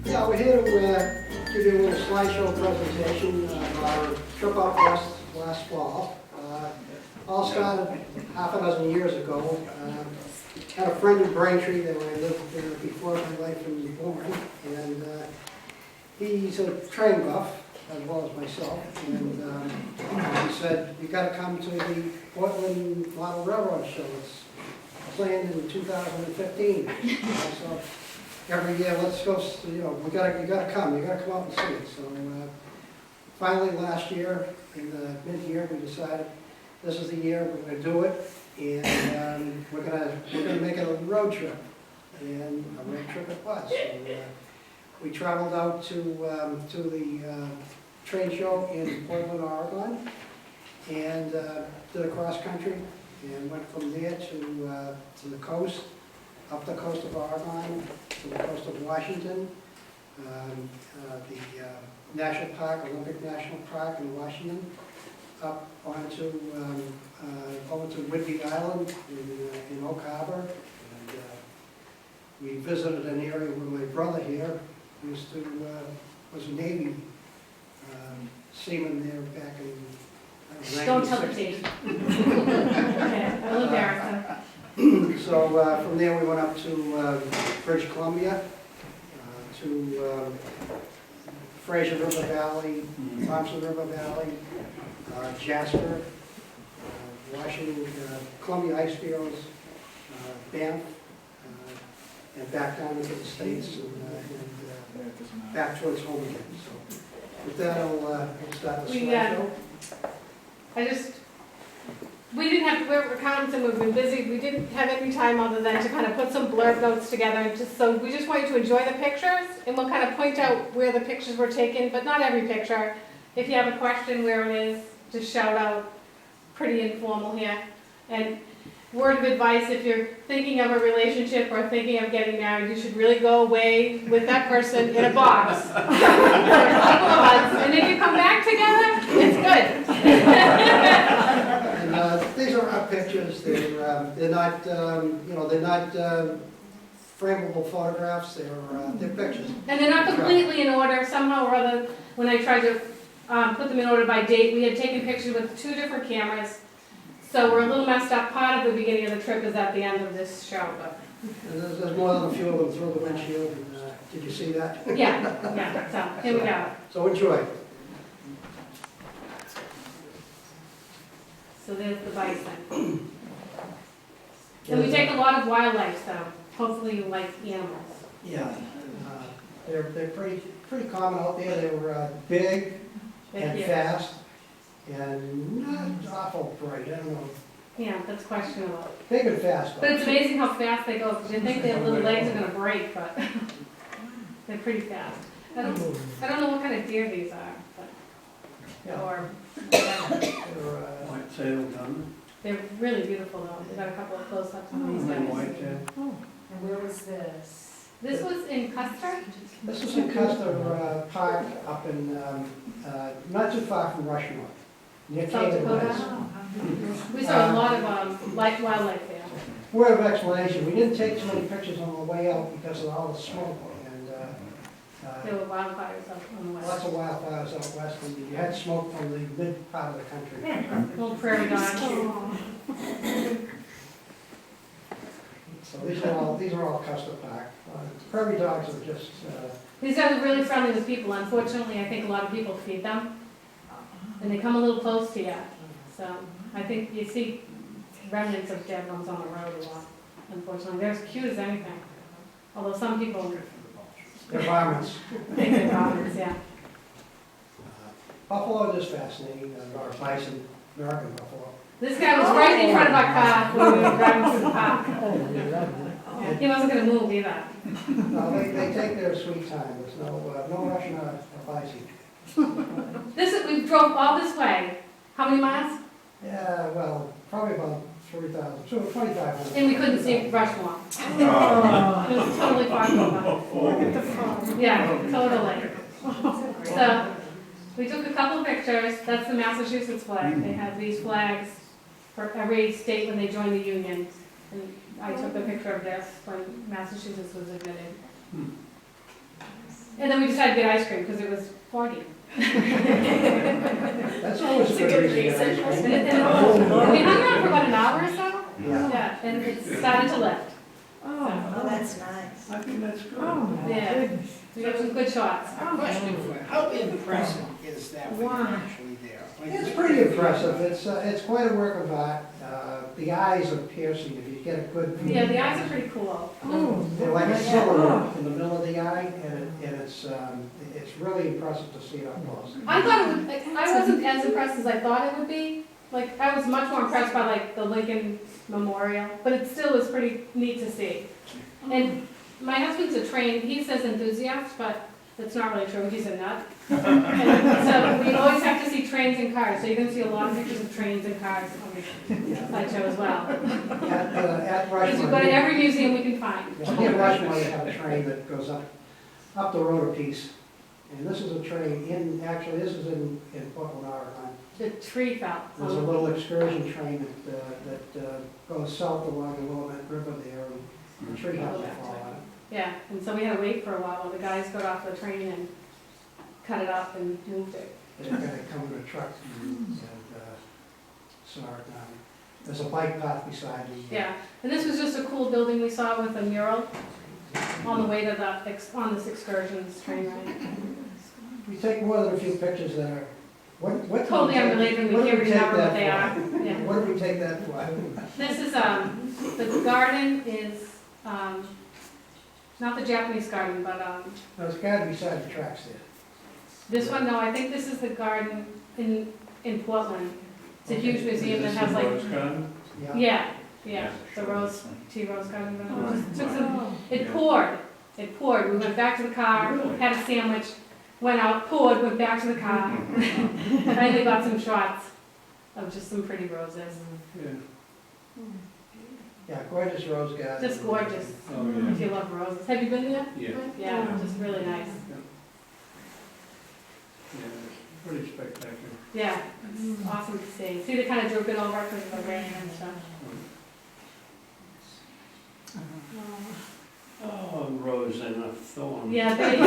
Yeah, we're here to give you a little slideshow presentation of our trip out west last fall. All started half a dozen years ago. Had a friend in Braintree that I lived there before my life in Bourne, and he's a train buff as well as myself. And he said, "You got to come to the Portland Model Railroad Show. It's planned in 2015." So every year, let's go. You gotta come. You gotta come out and see it. So finally, last year in the mid-year, we decided this is the year we're going to do it, and we're gonna make it a road trip, and a road trip it was. So, we traveled out to the train show in Portland, Oregon, and did a cross country, and went from there to the coast, up the coast of Oregon, to the coast of Washington, the National Park, Olympic National Park in Washington, up onto over to Whidbey Island in Oak Harbor, and we visited an area where my brother here used to was a Navy seaman there back in. Don't tell the team. Okay, I live there. So from there we went up to British Columbia, to Fraser River Valley, Thompson River Valley, Jasper, Washington, Columbia Ice Fields, Banff, and back down into the States, and back towards home again. So with that, I'll start the slideshow. We didn't have, we're accountants and we've been busy. We didn't have any time other than to kind of put some blurb notes together. So we just want you to enjoy the pictures, and we'll kind of point out where the pictures were taken, but not every picture. If you have a question where it is, just shout out. Pretty informal here. And word of advice, if you're thinking of a relationship or thinking of getting married, you should really go away with that person in a box for a couple of months, and if you come back together, it's good. And these are our pictures. They're not they're not frameable photographs. They're pictures. And they're not completely in order. Somehow or other, when I tried to put them in order by date, we had taken pictures with 2 different cameras. So we're a little messed up. Part of the beginning of the trip is at the end of this show. But And there's more than a few of them through the windshield. And, did you see that? yeah. So here we go. So enjoy. So there's the bison. And we take a lot of wildlife, so hopefully you like animals. Yeah, they're pretty common out there. They were big and fast, and not awful bright. I don't know. Yeah, that's questionable. Big and fast. But it's amazing how fast they go, because you think their little legs are going to break, but they're pretty fast. I don't know what kind of deer these are, but White tailed gun. they're really beautiful though. We've got a couple of close-ups on these guys. And where was this? This was in Custer? This is in Custer Park up in, not too far from Rushmore, near South Canada Dakota? West. We saw a lot of wildlife there. Word of explanation, we didn't take too many pictures on the way out because of all the smoke, and There were wildfires up on the west. lots of wildfires out west, and you had smoke from the mid part of the country. Little prairie dogs. So these are all Custer Park. Prairie dogs are just, These guys are really friendly with people. Unfortunately, I think a lot of people feed them, and they come a little close to you. So I think you see remnants of dead ones on the road a lot, unfortunately. They're as cute as anything. Although some people they're varmints. think they're varmints, yeah. Buffalo is fascinating, or bison, American buffalo. This guy was right in front of our car when we were driving through the park. Yeah, he wasn't going to move either. No, they take their sweet time. There's no rush on a bison. We drove all this way. How many miles? Yeah, well, probably about 2,500. And we couldn't see Rushmore. It was totally far gone. Yeah, totally. So we took a couple of pictures. That's the Massachusetts flag. They have these flags for every state when they join the union. And I took a picture of this when Massachusetts was admitted. And then we decided to get ice cream because it was foggy. That's always a good reason. to have ice cream. And we hung around for about an hour or so. Yeah. Yeah, and it started to lift. Oh, that's nice. I think that's good. Oh, my Yeah. goodness. We got some good shots. Question for you, how impressive is that when Wow. you're actually there? Like, It's pretty impressive. It's quite a work of art. The eyes are piercing if you get a good view. Yeah, the eyes are pretty cool. Oh. They're like a silhouette in the middle of the eye, and it's really impressive to see it up close. I thought it would, like, I wasn't as impressed as I thought it would be. Like, I was much more impressed by like the Lincoln Memorial, but it still was pretty neat to see. And my husband's a trained, he says enthusiast, but that's not really true, he's a nut. And so we always have to see trains and cars, so you're gonna see a lot of pictures of trains and cars on the slideshow as well. At Because we Rushmore, go to every museum we can find. at Rushmore, they have a train that goes up the road a piece. And this is a train actually, this is in Portland, Oregon. The tree fell. There's a little excursion train that goes south along the Willamette River there, and the tree has to fall on it. Yeah, and so we had to wait for a while the guys got off the train and cut it up and moved it. They're gonna come in a truck and saw it down. There's a bike path beside me. Yeah, and this was just a cool building we saw with a mural on the way to on this excursions train ride. We take more than a few pictures that are, what do we Totally take- unrelated, we what do can't take remember that what they for? are. Yeah. What do we take that for? This is, the garden is, not the Japanese garden, but, No, it's gotta be beside the tracks there. this one, no, I think this is the garden in Portland. It's a huge museum that has like, yeah, the rose garden. It poured, we went back to the car, had a sandwich, went out, poured, went back to the car. Finally got some shots of just some pretty roses. Yeah, gorgeous rose garden. Just gorgeous, Oh, yeah. if you love roses. Have you been there? Yeah. Yeah, just really nice. Yeah, pretty spectacular. Yeah, it's awesome to see. See, they kind of droop it over because of the rain and stuff. Oh, rose and a thorn. Yeah, they.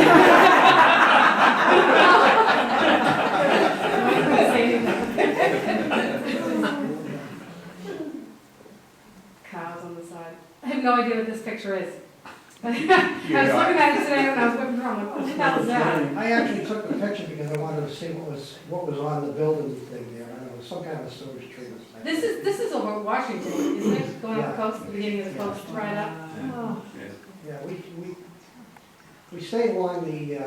Cows on the side. I have no idea what this picture is. I was looking at it today when I was whipping around, like, what the hell is that? I actually took the picture because I wanted to see what was on the building thing there. I don't know, it was some kind of a sewage treatment. This is over Washington, isn't it? Going up the coast, the beginning of the coast, right up. Oh. Yeah, we stay along the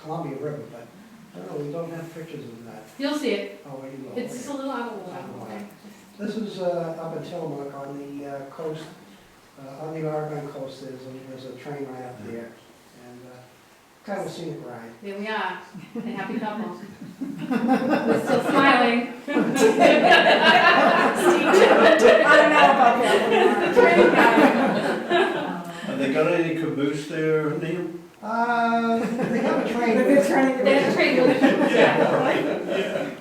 Columbia River, but I don't know, we don't have pictures of that. You'll see it. Oh, where you go. It's just a little out of the way. This is up in Tillamook on the coast, on the Oregon coast, there's a train right up there. And kind of a scenic ride. Here we are, a happy couple. We're still smiling. I don't know about that. Have they got any caboose there, Neil? They have a train. They're turning They have a train with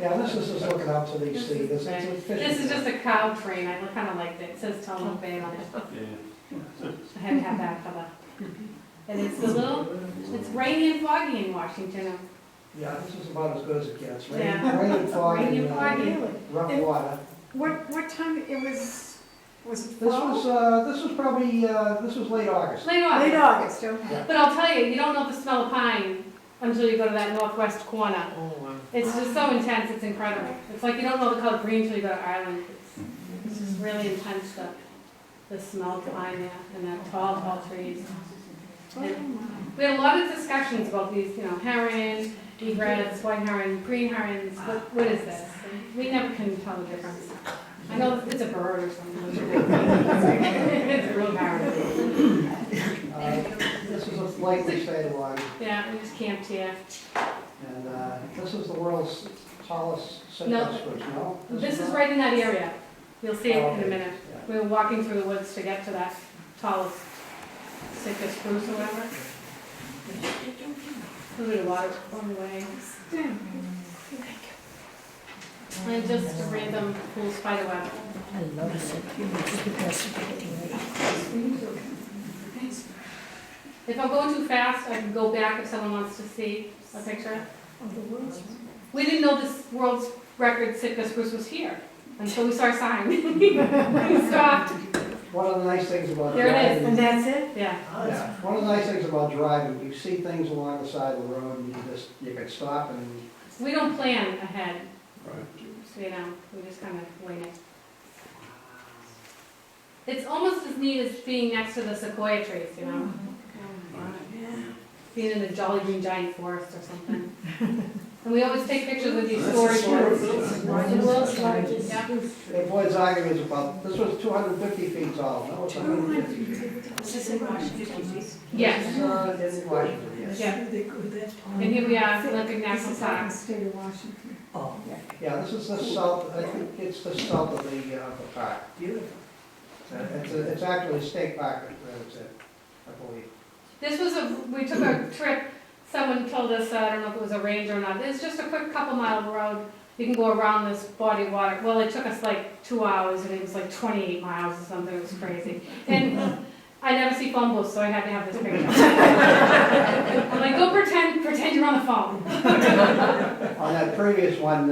Yeah, this is just looking out to the sea. This This is just a cow train, I kind of liked it, it says Tillamook Bay on it. Yeah. I had to have that cover. And it's it's rainy and foggy in Washington. Yeah, this is about as good as it gets. Rain, Yeah. rain and fog Rainy and and foggy. rough water. What time, it was it This fall? was probably, this was late August. Late August. Late August, okay. But I'll tell you, you don't know the smell of pine until you go to that northwest corner. It's just so intense, it's incredible. It's like you don't know the color green until you go to Ireland. It's just really intense, the smell of pine there, and that tall trees. And we had a lot of discussions about these, heron, egrets, white heron, green herons, what is this? We never can tell the difference. I know it's a bird or something. It's a real heron. This is a flight we stayed along, Yeah, we just camped here. and this is the world's tallest No. citrus spruce, no? This is not? right in that area. You'll see it in a Okay. minute. Yeah. We were walking through the woods to get to that tallest sickest spruce or whatever. A little water on the way. And just a random cool spider web. I love it. You make the best spaghetti. If I'm going too fast, I can go back if someone wants to see a picture. Of the world's. We didn't know this world's record sitka spruce was here until we saw a sign. We stopped. One of the nice things about There it is. driving. And that's it? Yeah. Yeah, one of the nice things about driving, you see things along the side of the road and you can stop and, We don't plan ahead, Right. so, you know, we just kind of wing it. It's almost as neat as being next to the sequoia trees, you know? Being in a Jolly Green Giant forest or something. And we always take pictures with these storage ones. Yeah. the boys arguing about, this was 250 feet tall, no, it's 150 feet. Is this in Washington? Yes, This is in Washington, yes. yeah. And here we are, Olympic National Park. State of Washington. Oh, yeah. Yeah, this is the south, I think it's the south of the park. Beautiful. It's actually a state park, that's it, I believe. This was we took a trip, someone told us, I don't know if it was a ranger or not, it's just a quick couple mile road. You can go around this body of water. Well, it took us like 2 hours and it was like 28 miles or something, it was crazy. And I never see phone booths, so I had to have this picture. I'm like, go pretend you're on the phone. On that previous one,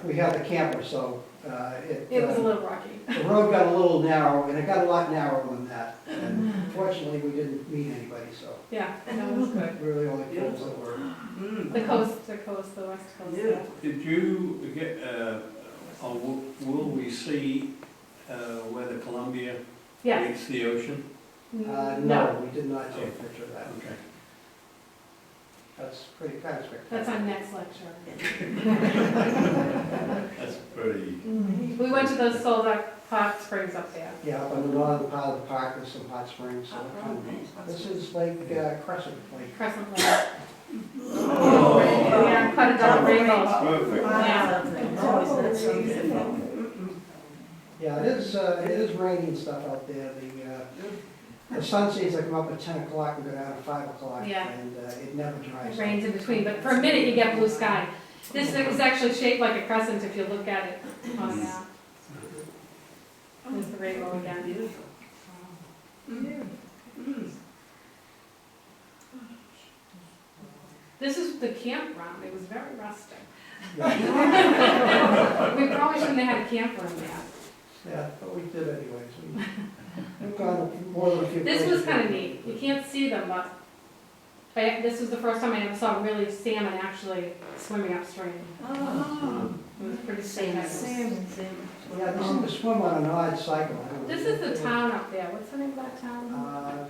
we had the camper, so It was a little rocky. the road got a little narrow, and it got a lot narrower than that. And fortunately, we didn't meet anybody, so Yeah, that was good. we were the only folks that were. The west coast. Yeah. Did you get, or will we see where the Columbia Yeah. meets the ocean? No, we did not take a picture of that. Okay. That's pretty kind of spectacular. That's our next lecture. That's pretty, We went to the Soldier Hot Springs up there. Yeah, up on the northern part of the park, there's some hot springs. So this is Lake Crescent Lake. Crescent Lake. Yeah, quite a double rainbow. perfect. Yeah, it is raining and stuff out there. The sun seas that come up at 10 o'clock and go down at 5 o'clock. Yeah. And it never dries. It rains in between, but for a minute you get blue sky. This is actually shaped like a crescent if you look at it on a map. There's the rainbow again. This is the campground. It was very rustic. Yeah, We probably shouldn't have had a camper in there. yeah, but we did anyways. We've gone more than a few This places. was kind of neat. You can't see them, but this was the first time I ever saw really salmon actually swimming upstream. Oh. It was pretty spectacular. Yeah, they seem to swim on an odd cycle. I don't know. This is the town up there. What's the name of that town?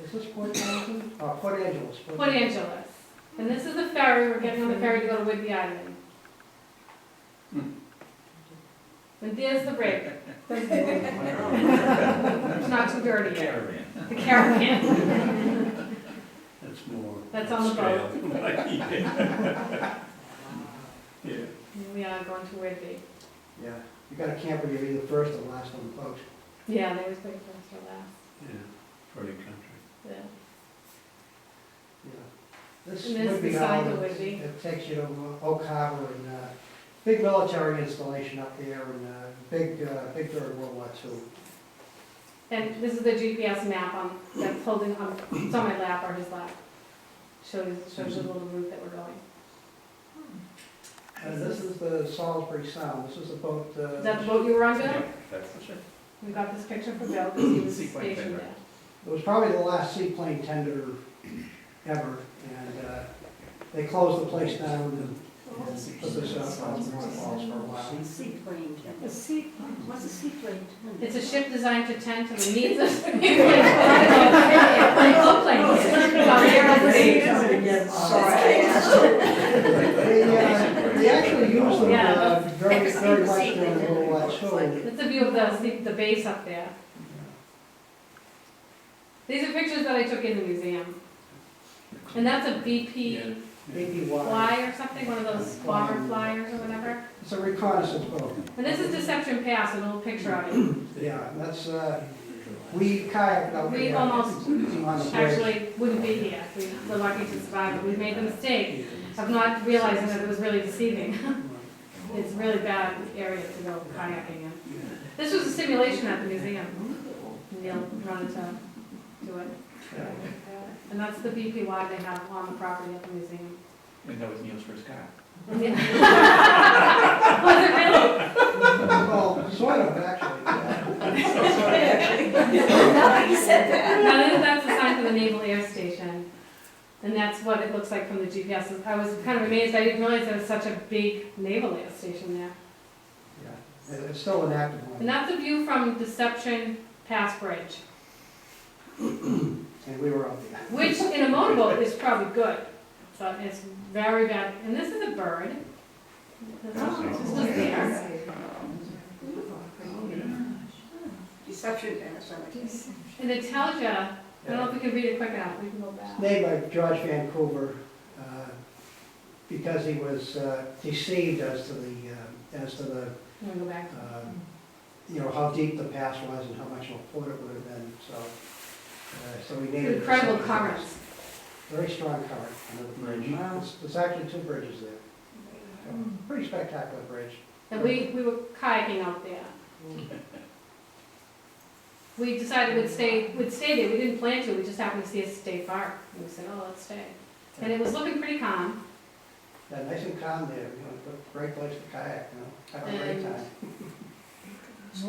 Is this Port Townsend? Oh, Port Angeles. Port Angeles. And this is the ferry. We're getting on the ferry to go to Whidbey Island. And there's the rig. It's not too dirty yet. The caravan. That's more. That's on the boat. Yeah. Yeah. We are going to Whidbey. Yeah, you got a camper, you're either first or last on the boat. Yeah, they always wait for us for last. Yeah, pretty country. Yeah. Yeah. This And this would be is the side how of Whidbey. it takes you to Oak Harbor and big military installation up there and big during World War II. And this is the GPS map on, that's holding on, it's on my lap or his lap. Shows you the little route that we're going. And this is the Salisbury Sound. This is a boat. Is that the boat you were on, Bill? That's the ship. We got this picture for Bill because he was Seaplane stationed tender. there. It was probably the last seaplane tender ever, and they closed the place down and put this up on the North Falls for a while. Seaplane. A seaplane. What's a seaplane? It's a ship designed to tend to the needs of They actually use them Yeah. very, very much during World War II. It's a view of the base up there. These are pictures that I took in the museum. And that's a BP BPY. fly or something, one of those bomber flyers or whatever. It's a reconnaissance boat. And this is Deception Pass, an old picture of it. Yeah, that's, we kayaked out there. We almost on the bridge. actually wouldn't be here. We were lucky to survive, but we made the mistake of not realizing that it was really deceiving. It's a really bad area to go kayaking in. This was a simulation at the museum. Neil wanted to do it. Yeah. and that's the BPY they have on the property at the museum. And that was Neil's first car. Was it really? Well, sort of, actually. Nobody said that. Now, that's a sign for the Naval Air Station, and that's what it looks like from the GPS. I was kind of amazed, I didn't realize there was such a big naval air station there. Yeah, and it's still an active And one, that's a view from Deception Pass Bridge, and we were up there. which in a motorboat is probably good, but it's very bad. And this is a bird. This was there. Deception Panasonic. And it tells you, I don't know if we can read it quick enough, we can go back. It's named by George Vancouver, because he was deceived as to the, I'm gonna go back. you know, how deep the pass was and how much of a flood it would have been, so we named it. Incredible currents. Very strong current under the bridge. Wow. There's actually 2 bridges there. So, pretty spectacular bridge. And we were kayaking out there. We decided we'd stay there, we didn't plan to, we just happened to see a state park, and we said, oh, let's stay. And it was looking pretty calm, Yeah, nice and calm there, you know, great place to kayak, you know, have a great And- time.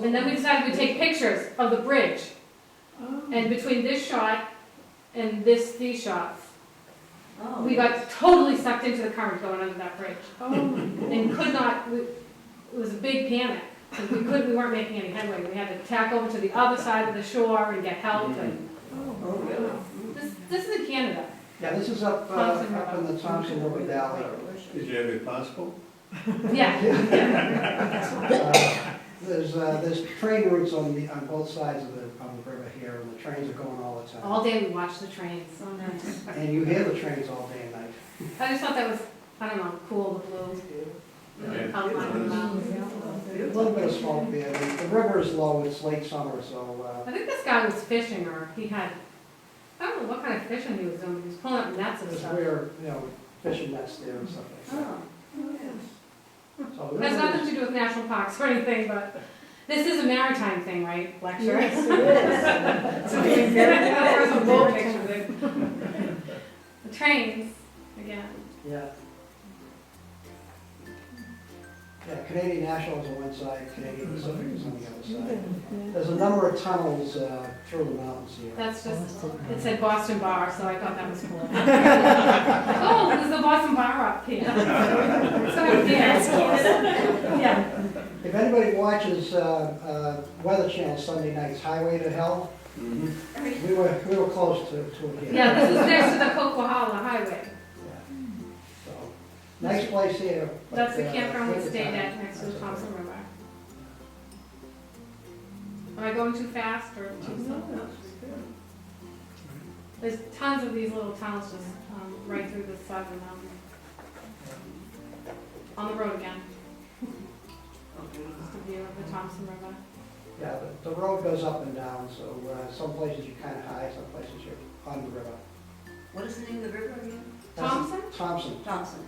and then we decided we'd take pictures of the bridge. And between this shot and these shots, Oh. we got totally sucked into the current going under that bridge. And could not, it was a big panic, because we weren't making any headway. We had to tack over to the other side of the shore and get help, and Oh, really? this is in Canada. Yeah, this is up in the Thompson River Valley. Did you have your passport? Yeah, There's train routes on both sides of the river here, and the trains are going all the time. all day we watched the trains. So nice. And you hear the trains all day and night. I just thought that was, I don't know, cool, the blue Yeah. outline of the mountains. A little bit of smoke there. The river is low, it's late summer, so, I think this guy was fishing, or he had, I don't know what kind of fishing he was doing, he was pulling up nets and because stuff. we're, you know, fishing nets there and stuff like that. Oh, yes. So the It has river nothing is- to do with national parks or anything, but this is a maritime thing, right, lecture? Yes, it is. So we can get it, there's a boat picture there. The trains, again. Yeah. Yeah, Canadian National is on one side, Canadian Pacific is on the other side. There's a number of tunnels through the mountains here. That's just, it said Boston Bar, so I thought that was cool. Oh, there's the Boston Bar up here. So yeah. If anybody watches Weather Channel Sunday nights, Highway to Hell, we were close to it here. Yeah, this is next to the Coquihalla Highway. So, nice place here. but, That's the campground we winter stayed time, at next to the that's Thompson okay. River. Am I going too fast or too slow? There's tons of these little tunnels just right through the side of the mountain. On the road again. Just a view of the Thompson River. Yeah, the road goes up and down, so some places you're kind of high, some places you're on the river. What is the name of the river again? Thompson? Thompson. Thompson.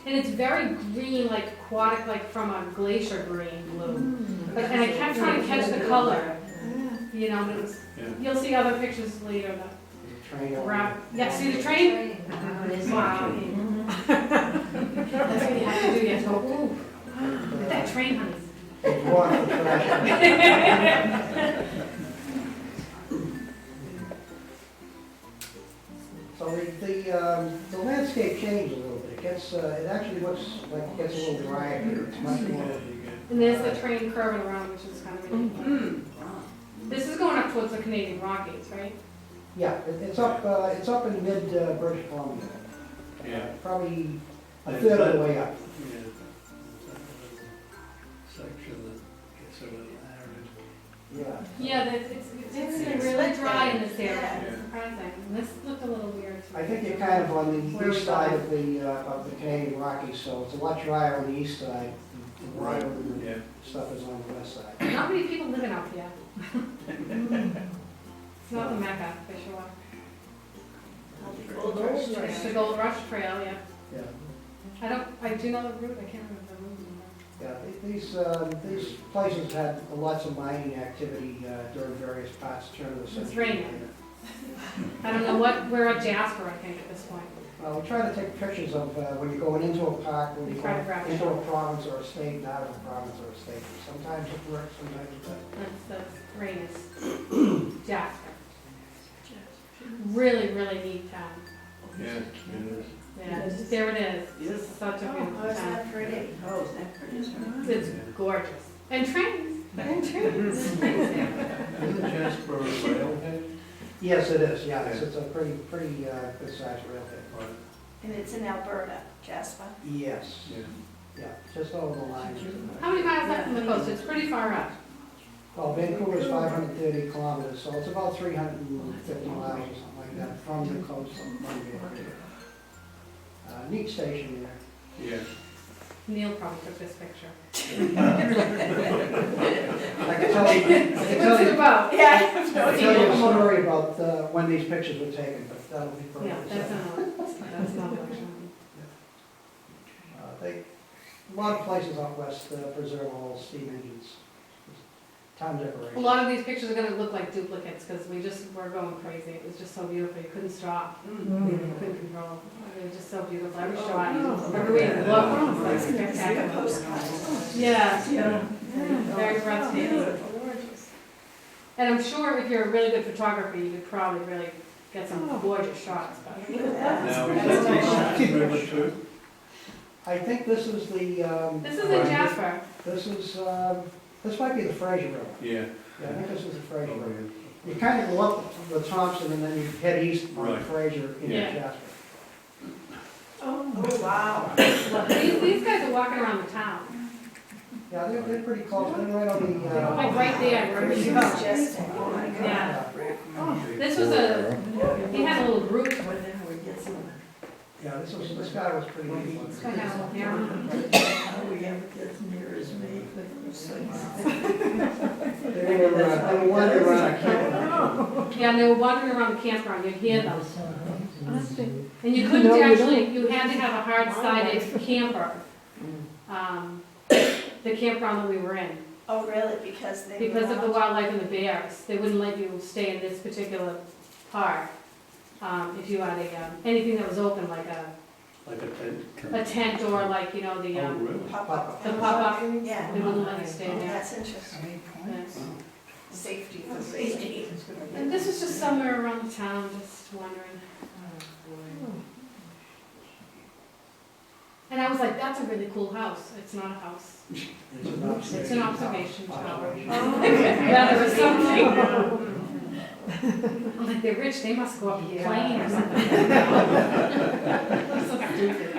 And it's very green, like aquatic, like from a glacier green blue. But, and I kept trying to catch the color, you know, but it was, Yeah. you'll see other pictures later that There's a train over wrap, yeah, see the train? Oh, it is. Wow. That's what you have to do, you have to go, ooh, there. look at that train, honey. It's water for trash. So the landscape changes a little bit. It actually looks like it gets a little drier here. It's much more. And there's the train curving around, which is kind of really cool. This is going up towards the Canadian Rockies, right? Yeah, it's up in mid British Columbia. Yeah. Probably a third of the way up. Yeah. Section that gets a little arid. Yeah. Yeah, it's really dry in this area, Yeah. it's surprising. And this looked a little weird to me. I think you're kind of on the Where we east side going? of the Canadian Rockies, so it's a lot drier on the east side. The water and Yeah. stuff is on the west side. Not many people living out here. It's not the Mecca, for sure. It's the Gold Rush Trail, yeah. Yeah. I do know the route, I can't remember the route number. Yeah, these places had lots of mining activity during various parts, turn of the century. It's raining. I don't know what, we're at Jasper, I think, at this point. Well, we try to take pictures of when you're going into a park, when We you try go to grab into a shots. province or a state, and out of a province or a state. Sometimes it works, sometimes it doesn't. That's Rainus. Jasper. Really, really neat town. Yeah, it is. Yeah, there it is. This is such a Oh, beautiful is town. that pretty? Oh, is that pretty? It's gorgeous. And trains. And trains. Isn't Jasper a railhead? Yes, it is, yeah, it's a pretty good sized railhead. Right. And it's in Alberta, Jasper. Yes, Yeah. yeah, just over the line. How many miles up from the coast? It's pretty far up. Well, Vancouver is 530 kilometers, so it's about 350 miles or something like that from the coast of Langille. Neat station there. Yeah. Neil probably took this picture. I can tell you, What's it about? Yeah. I can tell you a story about when these pictures were taken, but that'll be for Yeah, another that's second. another picture. A lot of places out west preserve all steam engines. Town decoration. A lot of these pictures are gonna look like duplicates, because we're going crazy. It was just so beautiful, you couldn't stop. You couldn't control. It was just so beautiful. Every shot, every way you look, it was like spectacular. Postcards. Yeah, very breathtaking. And I'm sure if you're a really good photographer, you could probably really get some gorgeous shots. But Now, is that the river too? I think this is the, this is in Jasper. this might be the Fraser River. Yeah. Yeah, I think this is the Fraser Oh, River. You kind of go up the Thompson and then you head east on Right. Fraser into Yeah. Jasper. Oh, wow. Well, these guys are walking around the town. Yeah, they're pretty close, they're right on the, Like right there, where we go. Majestic. Oh, my God. Yeah. This was he had a little group. yeah, this guy was pretty neat. This guy had a little camera. They were wandering around a campground. Yeah, and they were wandering around the campground, you'd hear them. And you couldn't actually, you had to have a hard-sided camper. The campground that we were in. Oh, really? Because they. Because of the wildlife and the bears, they wouldn't let you stay in this particular park. If you had anything that was open, like Like a tent? a tent or like, you know, the, Oh, really? Pop-up. the pop-up, Yeah. they wouldn't let you stay there. That's interesting. Yes. Safety. Safety. And this is just somewhere around the town, just wondering. And I was like, that's a really cool house. It's not a house. It's an observation tower. Observation. Yeah, there was something. I'm like, they're rich, they must go up a plane or something. So stupid.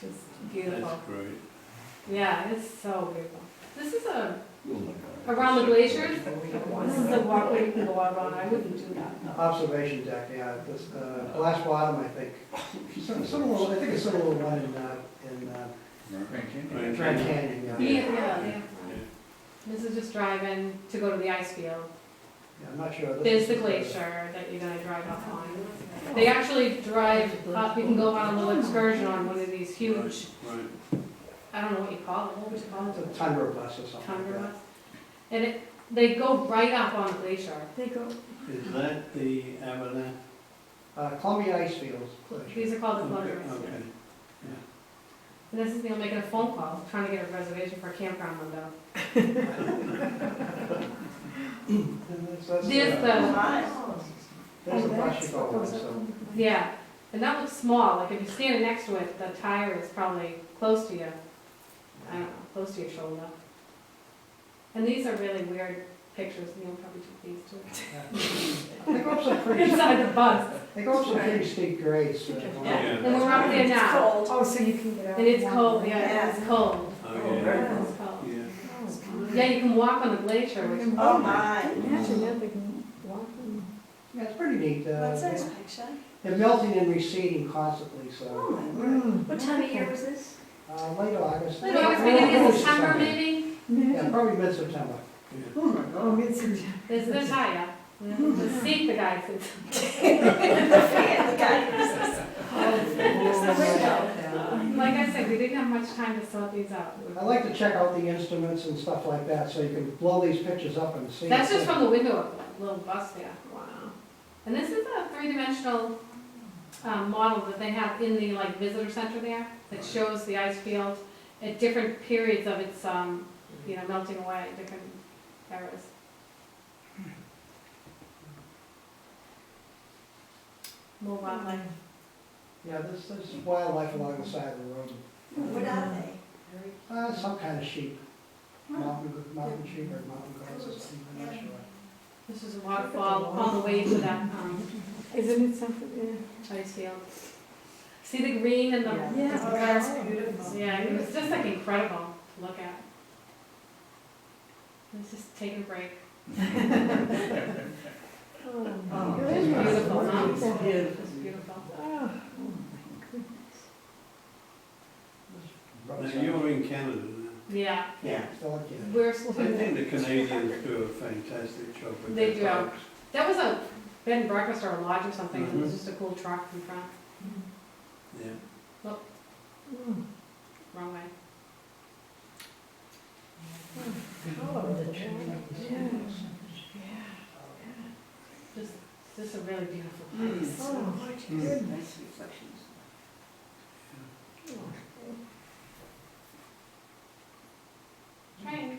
Just beautiful. That's great. Yeah, it's so beautiful. This is around the glaciers. This is a walkway you can go out on. I wouldn't do that. Observation deck, yeah, this, glass bottom, I think. Similar, I think it's similar to one in Right. Grand Canyon, Yeah, yeah. yeah. This is just driving to go to the ice field. Yeah, I'm not sure. This There's is- the glacier that you're gonna drive up on. They actually drive up, you can go on a little excursion on one of these huge, Right. I don't know what you call it, what would you call It's it? a tundra bus or something. Tundra like bus. And they go right up on the glacier. Is that the Avalon? that. Columbia Ice Fields. These are called the Okay, plungers. okay. And this is Neil making a phone call, trying to get a reservation for a campground window. There's There's the, There's the bus you go on, so. yeah, and that looks small, like if you're standing next to it, the tire is probably close to you, I don't know, close to your shoulder. And these are really weird pictures, Neil probably took these too. They go up some pretty, Inside the bus. they go up some pretty steep grades. Yeah. And we're up there It's now, cold. Oh, so you can get out. and it's cold, yeah, Yeah. it's cold. Oh, yeah. It's cold. Yeah. Yeah, you can walk on the glacier, which, Oh, my. Imagine that, they can walk in. Yeah, it's pretty neat. What's this picture? They're melting and receding constantly, Oh, so, my word. What time of year was this? late August. I know, it's beginning of September maybe, Yeah, probably mid-September. Oh, mid-September. there's higher. The seat the guy sits. The guy. Like I said, we didn't have much time to sort these out. I like to check out the instruments and stuff like that, so you can blow these pictures up and see. That's just from the window of the little bus there. Wow. And this is a three-dimensional model that they have in the like visitor center there that shows the ice field at different periods of its melting away, different eras. More wildlife. Yeah, there's wildlife along the side of the road. What are they? Some kind of sheep, mountain sheep or mountain goats or something, I'm not sure. This is a waterfall all the way to that Isn't it something, ice field. See the green and the Yeah. Oh, that's beautiful. yeah, it was just like incredible to look at. Let's just take a break. Oh, It is beautiful, huh? It's beautiful. It's beautiful. Oh, Now, you're in Canada now. Yeah, Yeah, still in Canada. we're, I think the Canadians do a fantastic job with They their do. trucks. that was a bed and breakfast or a lodge or something, and it was just a cool truck in front, Yeah. wrong way. This is a really beautiful place. Oh, Nice reflections. Train.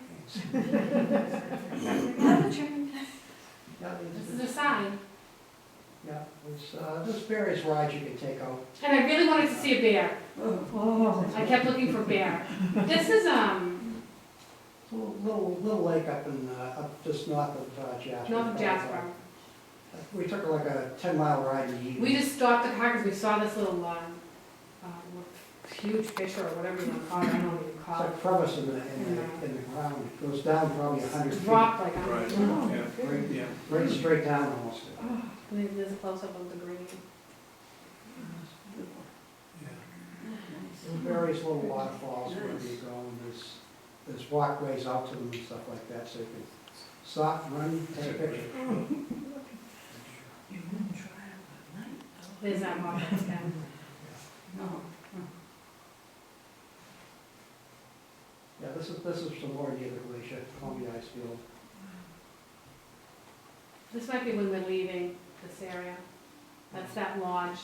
Have a train. Yeah, This is a sign, yeah, there's various rides you can take out. and I really wanted to see a bear. oh. I kept looking for bear. This is, It's a little lake up up just north of Jasper. north of Jasper. We took like a 10-mile ride in the evening. We just stopped the car because we saw this little, huge fish or whatever you want to call it, I don't know what you It's call a it. crevice in the ground, it goes down probably 100 It's feet. dropped like, Right, Oh. yeah, yeah. Right straight down almost. there's a close-up of the green. Yeah. There's various little waterfalls wherever you go, and there's walkways out to them and stuff like that, so you can stop, run, take a picture. There's that model, yeah. Yeah, this is some more near the glacier, Columbia Ice Field. This might be when we're leaving this area. That's that lodge.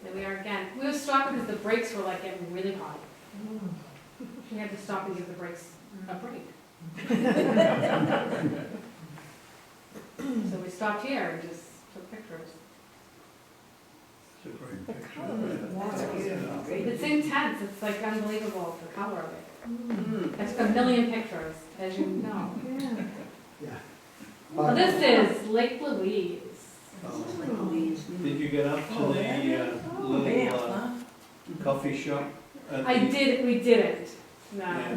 There we are again. We were stopping because the brakes were like getting really hot. We had to stop and give the brakes a break. So we stopped here and just took pictures. It's a great The picture. color of the water. It's intense. It's like unbelievable, the color of it. I took a million pictures, as you know. Yeah. Yeah. Well, this is Lake Louise. Oh. Did you get up to the little coffee shop? We didn't, no. Yeah.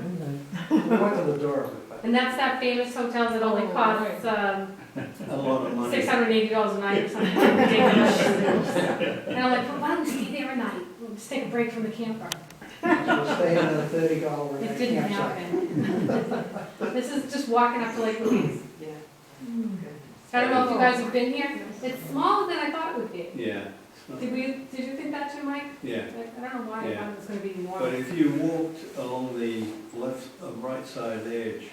We went to the door of it, but And that's that famous hotel that only Oh, costs, A lot of money. $680 a night or something ridiculous. And I'm like, well, why don't we stay there a night? We'll just take a break from the camper. we'll stay in a $30 It night didn't campsite. happen. This is just walking up to Lake Louise. Yeah. I don't know if you guys have been here. It's smaller than I thought it would be. Yeah. it's not- Did you think that too, Mike? Yeah. I don't know why I thought it was gonna be more. But if you walked along the left and right side edge,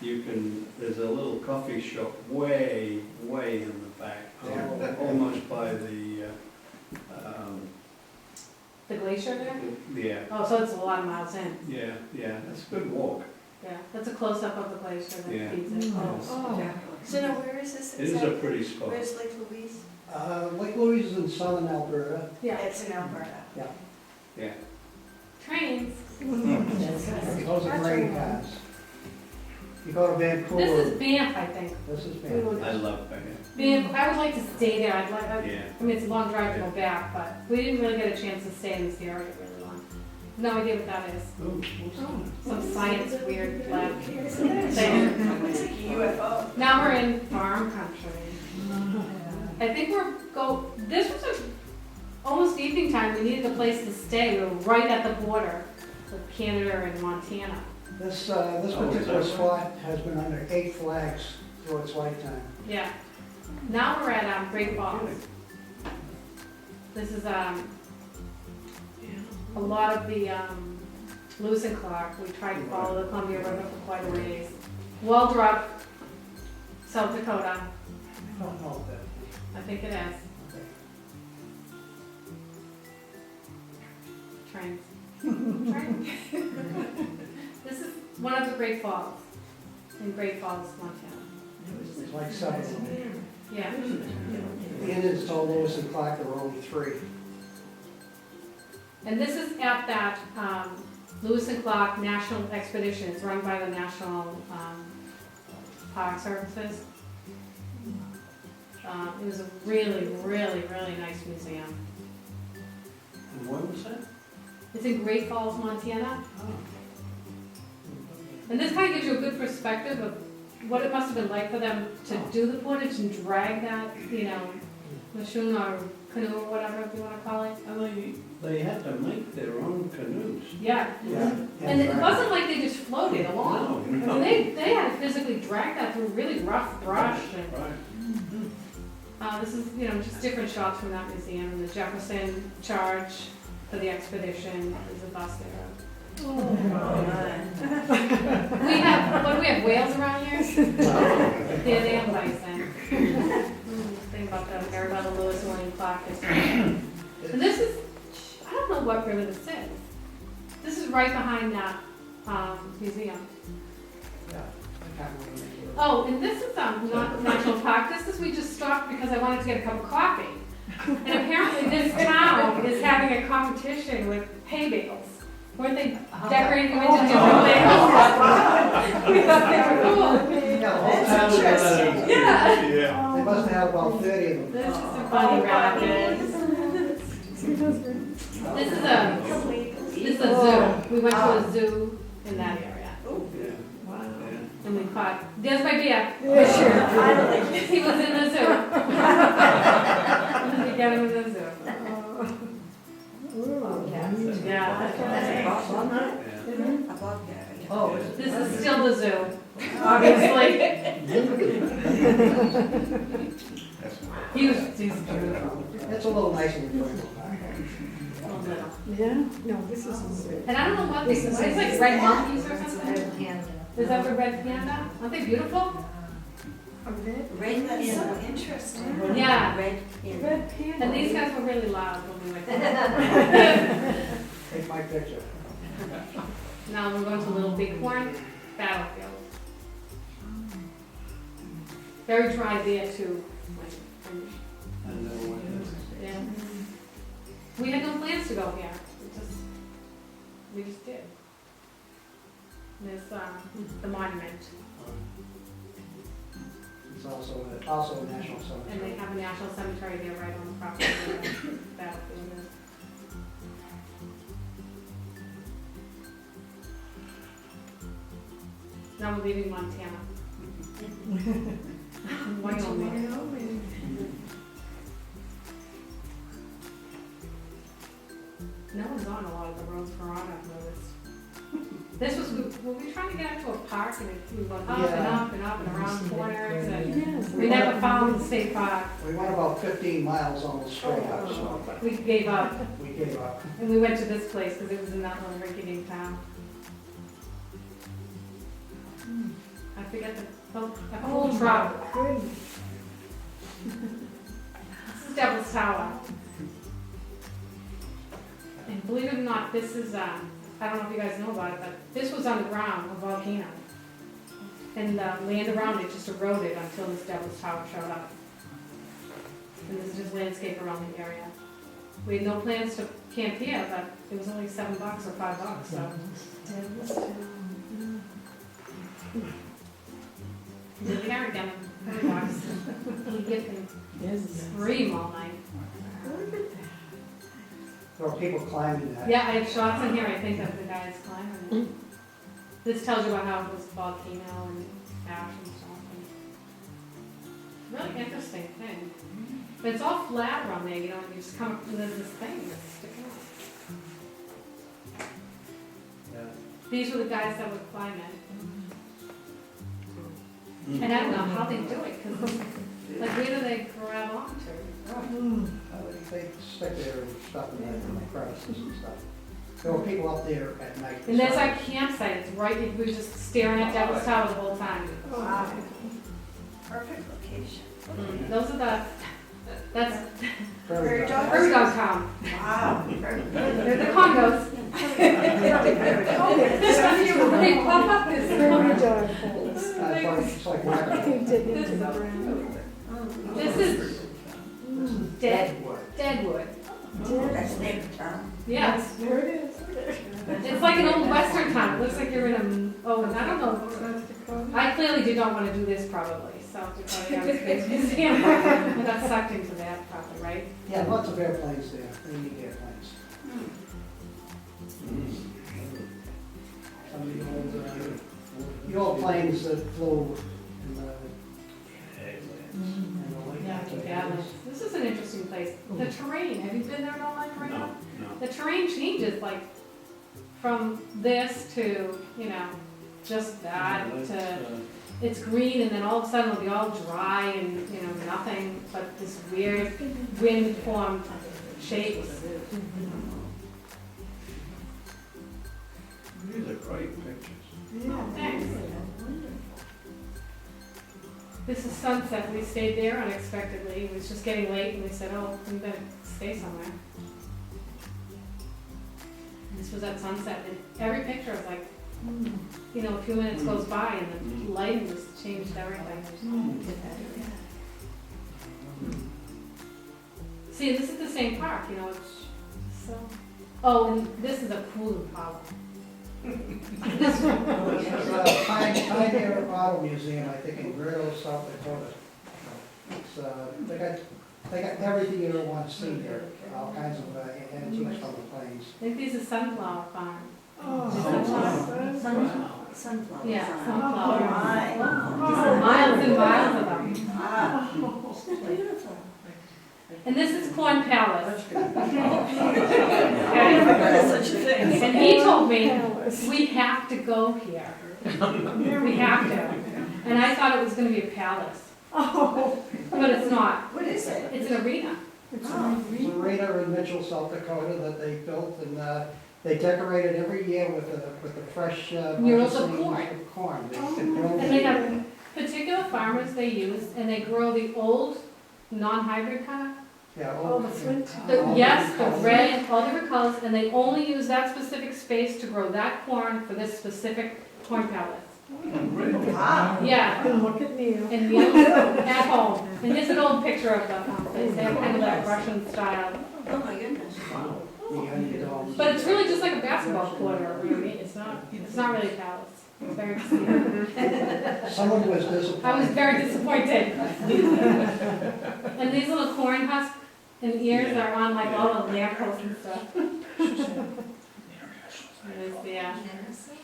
there's a little coffee shop way in the back there, Oh. almost by the, The glacier there? yeah, Oh, so it's a lot of miles in. yeah, that's a good walk. Yeah, that's a close-up of the glacier Yeah. that feeds it. Oh. So now where is this It is a exactly? pretty spot. Where's Lake Louise? Lake Louise is in southern Alberta. Yeah, It's in Alberta. Yeah. trains. Those are great cars. You go to Vancouver. This is Banff, I think. This is We Vancouver. would- I love that. Banff, I would like to stay there. Yeah. I mean, it's a long drive to go back, but we didn't really get a chance to stay in this area really long. No idea what that is. Some science weird lab thing. It's like a UFO. Now we're in farm country. I think this was almost evening time. We needed a place to stay. We were right at the border with Canada and Montana. This is particular that spot has been under 8 flags through its lifetime. Yeah. Now we're at Great Falls. This is a lot of the Lewis and Clark. We tried to follow the Columbia River for quite a ways. Waldrop South Dakota, I don't know that. I think it is. Trains. Trains. This is one of the Great Falls, in Great Falls, Montana. It's like 7 of them. Yeah. The Indians told Lewis and Clark there were only 3. And this is at that Lewis and Clark National Expedition. It's run by the National Park Services. It was a really, really, really nice museum. And when was that? It's in Great Falls, Montana. And this kind of gives you a good perspective of what it must have been like for them to do the portage and drag that, you know, machine or canoe or whatever you want to call it. And they had to make their own canoes. Yeah. Yeah. And it wasn't like they just floated along. No, I mean, they had to physically drag that through really rough brush. And, Right. this is, you know, just different shots from that museum. The Jefferson charge for the expedition. There's a bus there. We have, what do we have, whales around here? Yeah, they have bison. Think about the Maribel Lewis and Clark history. And this is, I don't know what river this is. This is right behind that museum. Yeah, I can't remember. Oh, and this is not National Park. This is, we just stopped because I wanted to get a cup of coffee. And apparently this town is having a competition with hay bales. Weren't they decorating them into different bales? We thought they were cool. Yeah, the whole That's town was interesting. Yeah. Yeah. They must have about 30 of them. This is a funny rapids. This is a zoo. We went to a zoo in that area. Yeah. Wow. And we caught, there's my beer. Yeah, sure. He was in the zoo. We got him in the zoo. Yeah. Oh, This is still the zoo, obviously. He's beautiful. It's a little nicer than Travelogue. A little. Yeah, no, this is. And I don't know what these, it's like red monkeys or something? Is that the red panda? Aren't they beautiful? Red, that's so interesting. Yeah. Red Red panda. And these guys were really loud when we went there. Take my picture. Now we're going to Little Bighorn Battlefield. Very dry there too. And Yeah. We had no plans to go here. We just did. There's the monument, It's also a national and cemetery. they have a national cemetery there right on the property where the battlefield is. Now we're leaving Montana. Wyoming. No one's on a lot of the roads for auto, I've noticed. This was, were we trying to get up to a park and we went up and Yeah. up and up and around corners and Yes. we never found the state park. We went about 15 miles almost straight up, so We gave up we gave up. and we went to this place because it was in that little rinky-dink town. I forget the, a cool truck. Good. This is Devil's Tower. And believe it or not, this is, I don't know if you guys know about it, but this was underground, a volcano. And the land around it just eroded until this Devil's Tower showed up. And this is just landscape around the area. We had no plans to camp here, but it was only $7 or $5, so. The parent got him $30. We give him Yes. scream all night. There were people climbing that. Yeah, I have shots in here, I think, of the guys climbing it. This tells you about how it was a volcano and ash and stuff. And really interesting thing. But it's all flat around there, you know, and you just come up and there's this thing that's sticking out. Yeah. These were the guys that would climb it. And I don't know how they do it, because, like, where do they grab onto? They stick there and stuff in the crevices and stuff. There were people up there at night. And there's our campsite, it's right, we were just staring at Devil's Tower the whole time. perfect location. Those are that's Very good. Prairie Dog Town. Wow. They're the condos. They pop up this Prairie dog holes. It's like whack-a-mole. Painted into the ground. This is Deadwood. Deadwood. That's neighbor town. Yeah, There it is. it's like an old western town. It looks like you're in a, oh, I don't know. I clearly did not want to do this probably, South Dakota Air Space Museum. I got sucked into that probably, right? Yeah, lots of airplanes there, they need airplanes. Some of the old planes that flew in the. Yeah, this is an interesting place. The terrain, have you been there at all, like, right now? No. The terrain changes, like, from this to, you know, just that to, it's green and then all of a sudden it'll be all dry and, you know, nothing but this weird wind-formed shapes. These are great pictures. Thanks. This is sunset. We stayed there unexpectedly. It was just getting late and we said, oh, we better stay somewhere. This was at sunset and every picture was like, you know, a few minutes goes by and the lighting just changed everything. See, this is the same park, you know, it's so, oh, and this is a cool Impala. There's a Pioneer Auto Museum, I think, in Greer, South Dakota. It's, they got everything you ever want to see there, all kinds of antiques from the planes. I think these are sunflower farm. Sunflower. Yeah, farm. sunflower. Oh, my. Miles and miles of them. Ah, beautiful. And this is Corn Palace. Such a thing. And he told me, we have to go here. We have to. And I thought it was gonna be a palace, Oh. but it's not. What is it? It's an arena. It's a arena in Mitchell, South Dakota that they built, and they decorate it every year with the fresh Murals of moccasins corn. They build And they have particular farmers they use, and they grow the old, non-hybrid kind of. Yeah, Oh, the flint. Yes, the red, all different colors, and they only use that specific space to grow that corn for this specific corn palace. Wow. Yeah, And look at Neil. and Neil's at home. And here's an old picture of the place. They have kind of that Russian style. Oh, my goodness. But it's really just like a basketball court or really. It's not really a palace. It's very deceiving. Someone was disappointed. I was very disappointed. And these little corn husks and ears are on like all the lampposts and stuff.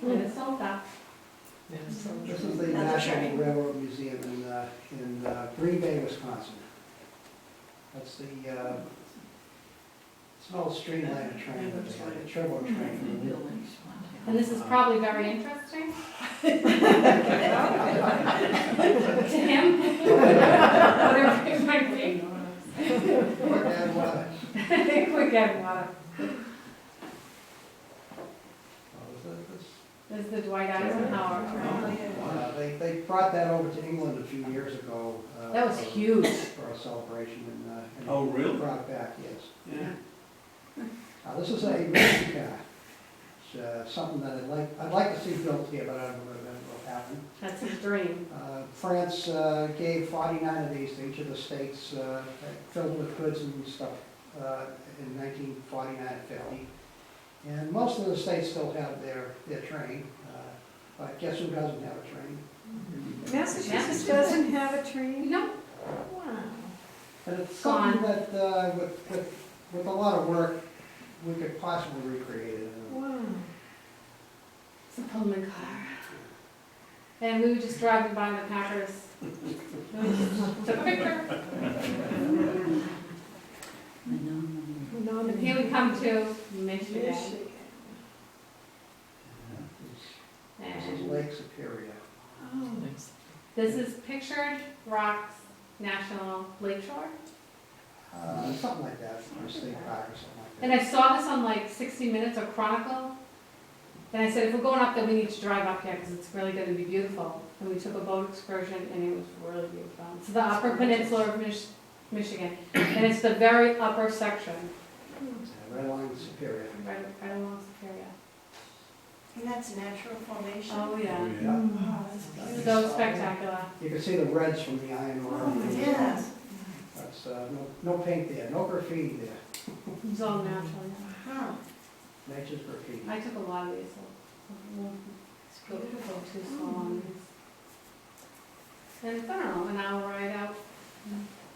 Minnesota. This is the National Railroad Museum in Green Bay, Wisconsin. That's the, it's an old streamliner train that they had, a turbo train. And this is probably very interesting. To him. Whatever it might be. Quick and water. Quick and water. This is the Dwight Eisenhower train. They brought that over to England a few years ago. That was huge. For a celebration and Oh, really? brought it back, yes. Yeah. This is a racing car. It's something that I'd like to see built here, but I don't know if that will happen. That's his dream. France gave 49 of these to each of the states, filled with goods and stuff in 1949 and 50. And most of the states still have their train, but guess who doesn't have a train? Massachusetts doesn't have a train? No. Wow. And it's something that, with a lot of work, we could possibly recreate it. Wow. It's a Pullman car. And we were just driving by the Packers. We just took a picture. And here we come to Michigan. This is And Lake Superior. Oh. this is Pictured Rocks National Lakeshore. Something like that, or State Park or something like that. And I saw this on like 60 Minutes or Chronicle. And I said, if we're going up there, we need to drive up here because it's really going to be beautiful. And we took a boat excursion and it was really beautiful. It's the Upper Peninsula of Michigan, and it's the very upper section, Right along Superior. right along Superior. And that's natural formation? Oh, yeah. Yeah. Oh, that's beautiful. So spectacular. You can see the reds from the iron ore. Oh, yes. That's, no paint there, no graffiti there. It's all natural, yeah. Huh. Nature's graffiti. I took a lot of these, so I won't go too slow on these. And it's, I don't know, an hour ride out.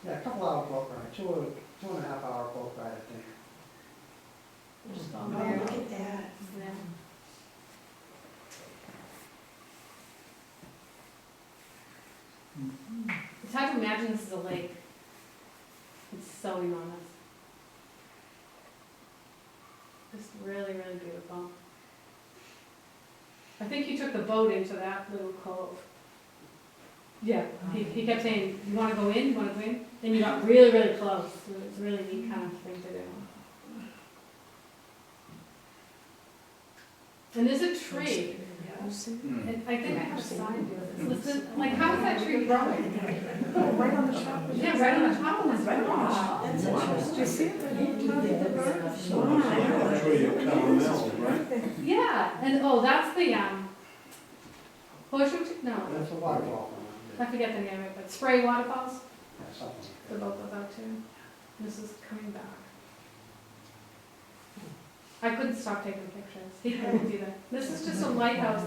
Yeah, a couple hour boat ride, 2.5 hour boat ride, I think. Just all Oh, there. look at that. Yeah. It's hard to imagine this is a lake. It's so enormous. It's really, really beautiful. I think he took the boat into that little cove. Yeah, he kept saying, you wanna go in, you wanna go in? And you got really, really close. So it's a really neat kind of thing to do. And there's a tree. And I think I have a sign here. Listen, like, how is that tree growing? Oh, right on the top. Yeah, right on the top of this. That's interesting. Do you see it? Right on top of the bird? That's where your caramel, right? Yeah, and, oh, that's the, horseshoe, no, That's a waterfall. I forget the name of it, but spray waterfalls, Yeah, something like the that. boat goes out to. This is coming back. I couldn't stop taking pictures. He couldn't either. This is just a lighthouse.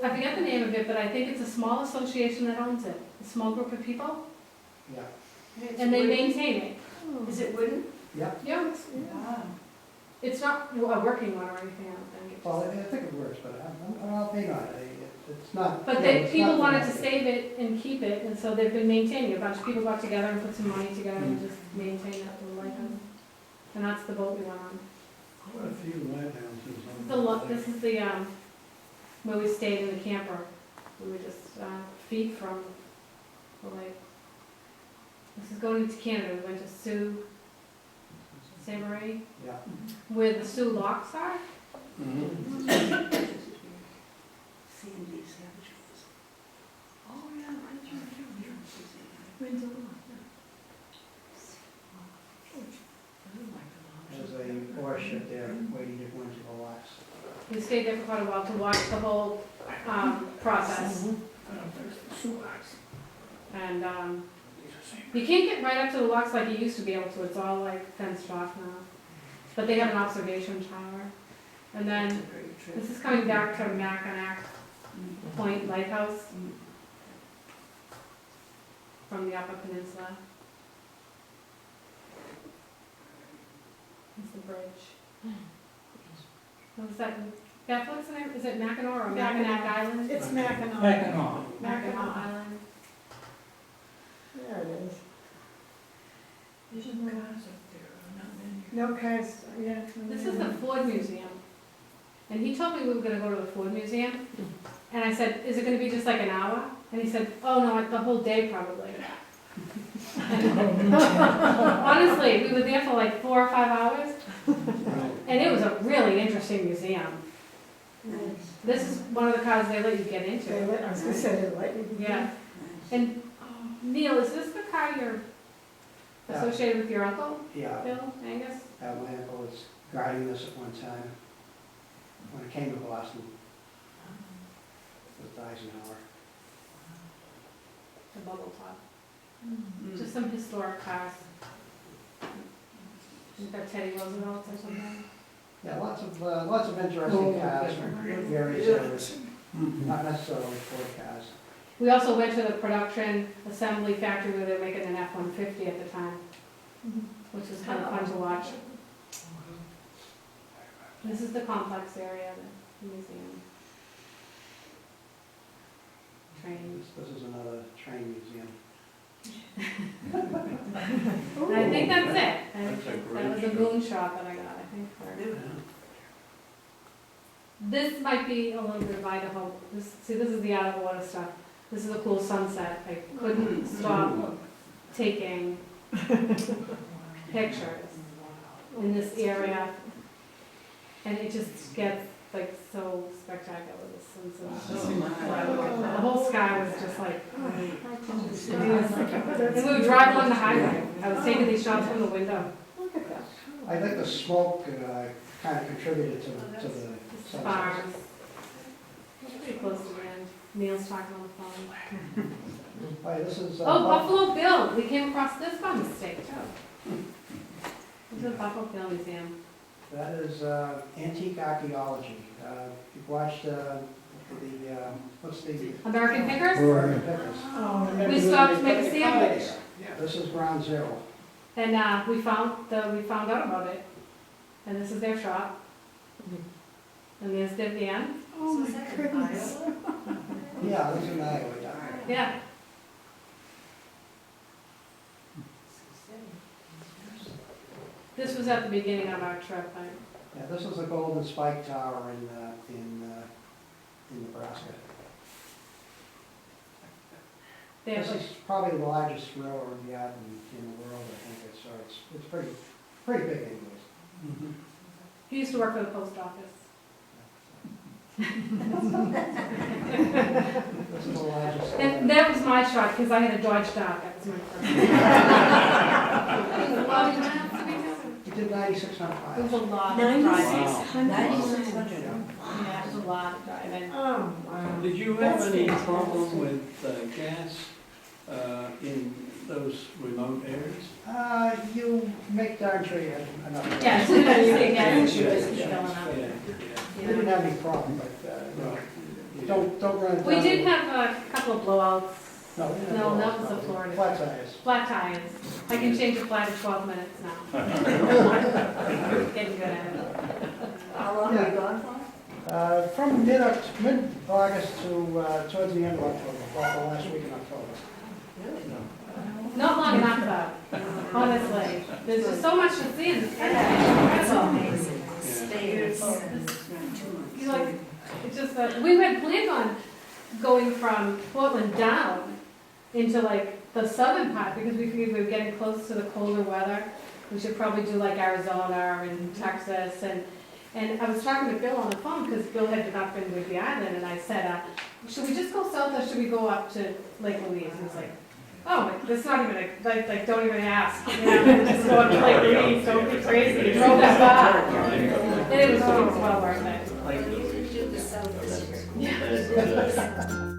I forget the name of it, but I think it's a small association that owns it, a small group of people, Yeah, It's and they wooden? maintain it. Is it wooden? yeah. Yeah, Wow. it's not a working one or anything, I don't think. It's Well, just- I think it works, but I'm not big on it. It's not. But you know, they, it's people not wanted to dramatic. save it and keep it, and so they've been maintaining it. A bunch of people got together and put some money together and just maintain that little lighthouse. And that's the boat we went on. Quite a few lighthouses on This is the, where we stayed in the camper. We were just, feet from the lake. This is going into Canada. We went to Sault Ste. Marie, Yeah, where the Sioux locks are. Mhm. C&D sandwiches. Oh, yeah, right. there's a ore ship there waiting to go into the locks. We stayed there for quite a while to watch the whole, process. And, you can't get right up to the locks like you used to be able to, it's all like fenced off now. But they have an observation tower. And then, this is coming back to Mackinac Point Lighthouse from the Upper Peninsula. It's the bridge. What was that? Beth, what's the name? Is it Mackinac or Mackinac Island? It's Mackinac. Mackinac Island. There it is. There's some cars up there, not many. No cars, yeah. This is the Ford Museum. And he told me we were gonna go to the Ford Museum. And I said, is it gonna be just like an hour? And he said, oh no, the whole day probably. Honestly, we were there for like 4 or 5 hours. And it was a really interesting museum. Nice. This is one of the cars they let you get They into. let, I was gonna say they let you. Yeah. Nice. And Neil, is this the car you're Yeah. associated with your uncle, Yeah, Bill Angus? my uncle was guiding this at one time when it came to Boston with Eisenhower. The bubble top. Mm. Just some historic cars. Is that Teddy Roosevelt or something? Yeah, lots of interesting cars from various eras, not necessarily Ford cars. We also went to the production assembly factory where they were making an F-150 at the time, which was kind of fun to watch. This is the complex area, the museum. Trains. This is another train museum. And I think that's it. That's a That great was a show. moon shot that I got, I think. for- This might be a little bit of Idaho. This is the out of water stuff. This is a cool sunset. I couldn't stop taking pictures in this area. And it just gets like so spectacular. The Oh. whole sky was just like, Look and we would drive along the highway. I was taking these shots from the window. at that. I think the smoke kind of contributed to the sunset. Farms. Pretty close to the end. Neil's talking on the phone. Hi, this is. Oh, Buffalo Bill. We came across this by mistake too. This is the Buffalo Bill Museum. That is antique archaeology. You've watched what's the? American Pickers? American Pickers. Oh, We stopped to make a sandwich. This is ground zero. And we found out about it. And this is their shop. And there's the end. oh my goodness. Yeah, this is an Iowa, yeah. Yeah. This was at the beginning of our trip. Yeah, this is the Golden Spike Tower in Nebraska. They have This is probably the largest railroad yard in the world, I think. It's pretty big anyways. He used to work for the post office. This is the largest. And that was my shot because I had a Dodge Dart. That was my first. We did 9,600 It was miles. a lot of 9,600. driving. Yeah, it was a lot of driving. Oh, wow. Did you have That's any fantastic. problem with gas in those remote areas? You make darn sure you have enough. Yeah, so that's the gas issue Yeah, is yeah, filling up. yeah, We didn't have any problem, but don't run into. We did have a couple of blowouts. No, we didn't have No, all that was a Florida. Flat tires. Flat tires. I can change a flat in 12 minutes now. Getting good at it. How long are you gone for? From mid-August to towards the end of October, about the last week in October. Not long enough though, honestly. There's just so much to see in this country. That's Incredible. amazing. Stairs. You like, it's just that, we had planned on going from Portland down into like the southern part because we figured we were getting close to the colder weather. We should probably do like Arizona and Texas and I was talking to Bill on the phone because Bill had been up in Whidbey Island and I said, should we just go south or should we go up to Lake Louise? And he's like, oh, that's not even like don't even ask. You know, just go up to Lake Louise, don't be crazy. He drove that far. And it was well worth it. You should do the south this year. Yeah.